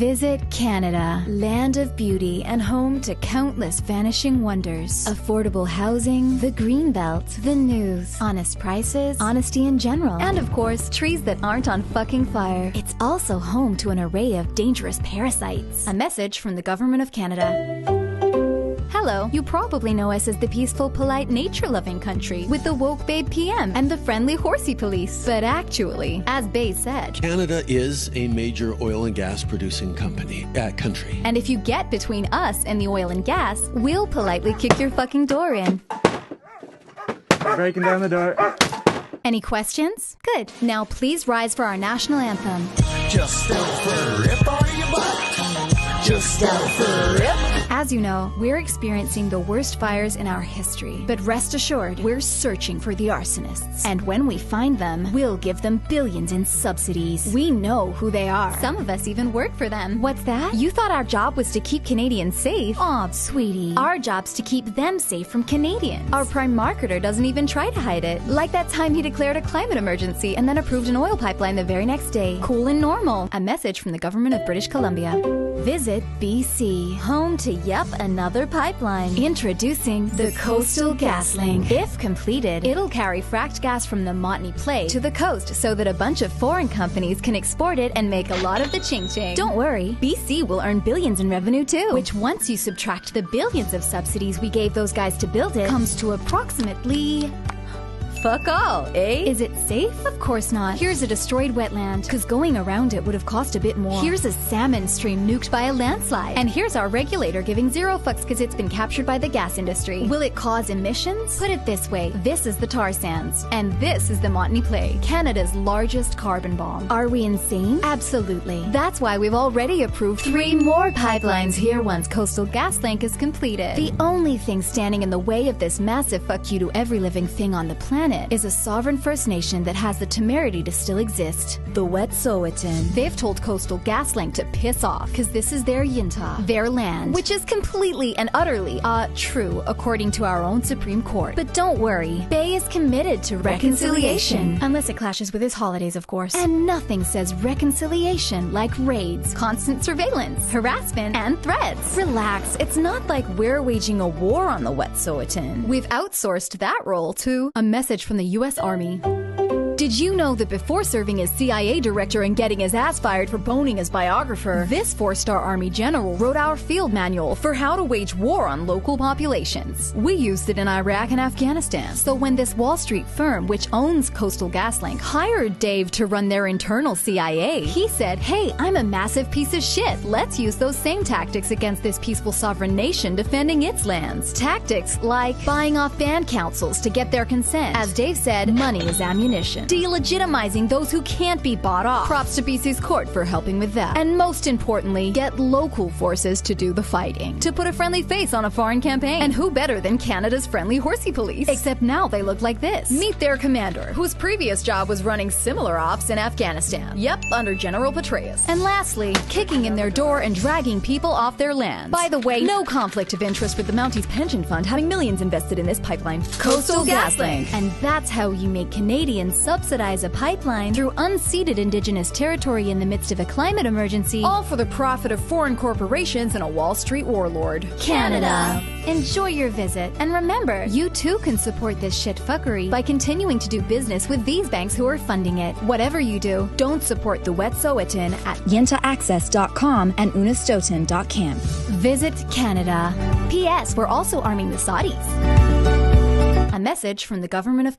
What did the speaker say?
Visit Canada, land of beauty and home to countless vanishing wonders. Affordable housing, the green belt, the news, honest prices, honesty in general, and of course, trees that aren't on fucking fire. It's also home to an array of dangerous parasites. A message from the Government of Canada. Hello, you probably know us as the peaceful, polite, nature-loving country with the woke babe PM and the friendly horsey police. But actually, as Bay said, Canada is a major oil and gas producing country. And if you get between us and the oil and gas, we'll politely kick your fucking door in. Breaking down the door. Any questions? Good. Now please rise for our national anthem. Just out for a rip, are you butt? Just out for a rip. As you know, we're experiencing the worst fires in our history. But rest assured, we're searching for the arsonists. And when we find them, we'll give them billions in subsidies. We know who they are. Some of us even work for them. What's that? You thought our job was to keep Canadians safe? Aw, sweetie. Our job's to keep them safe from Canadians. Our prime marketer doesn't even try to hide it. Like that time he declared a climate emergency and then approved an oil pipeline the very next day. Cool and normal. A message from the government of British Columbia. Visit BC, home to yep another pipeline. Introducing the Coastal GasLink. If completed, it'll carry fracked gas from the Montney Play to the coast so that a bunch of foreign companies can export it and make a lot of the ching-ching. Don't worry, BC will earn billions in revenue too, which once you subtract the billions of subsidies we gave those guys to build it, comes to approximately... fuck all, eh? Is it safe? Of course not. Here's a destroyed wetland, because going around it would have cost a bit more. Here's a salmon stream nuked by a landslide. And here's our regulator giving zero fucks because it's been captured by the gas industry. Will it cause emissions? Put it this way, this is the tar sands. And this is the Montney Play, Canada's largest carbon bomb. Are we insane? Absolutely. That's why we've already approved 3 more pipelines here once Coastal GasLink is completed. The only thing standing in the way of this massive fuck you to every living thing on the planet is a sovereign First Nation that has the temerity to still exist, the Wet'suwet'en. They've told Coastal GasLink to piss off because this is their Yintah, their land, which is completely and utterly, true, according to our own Supreme Court. But don't worry, Bay is committed to reconciliation. Unless it clashes with his holidays, of course. And nothing says reconciliation like raids, constant surveillance, harassment, and threats. Relax, it's not like we're waging a war on the Wet'suwet'en. We've outsourced that role to a message from the U.S. Army. Did you know that before serving as CIA director and getting his ass fired for boning his biographer, this 4-star Army general wrote our field manual for how to wage war on local populations? We used it in Iraq and Afghanistan. So when this Wall Street firm, which owns Coastal GasLink, hired Dave to run their internal CIA, he said, hey, I'm a massive piece of shit. Let's use those same tactics against this peaceful sovereign nation defending its lands. Tactics like buying off band councils to get their consent. As Dave said, money is ammunition. Delegitimizing those who can't be bought off. Props to BC's court for helping with that. And most importantly, get local forces to do the fighting. To put a friendly face on a foreign campaign. And who better than Canada's friendly horsey police? Except now they look like this. Meet their commander, whose previous job was running similar ops in Afghanistan. Yep, under General Petraeus. And lastly, kicking in their door and dragging people off their lands. By the way, no conflict of interest with the Mounties Pension Fund having millions invested in this pipeline. Coastal GasLink. And that's how you make Canadians subsidize a pipeline through unceded Indigenous territory in the midst of a climate emergency, all for the profit of foreign corporations and a Wall Street warlord. Canada. Enjoy your visit, and remember, you too can support this shit fuckery by continuing to do business with these banks who are funding it. Whatever you do, don't support the Wet'suwet'en at yintaaccess.com and unastoten.camp. Visit Canada. P.S. We're also arming the Saudis. A message from the government of...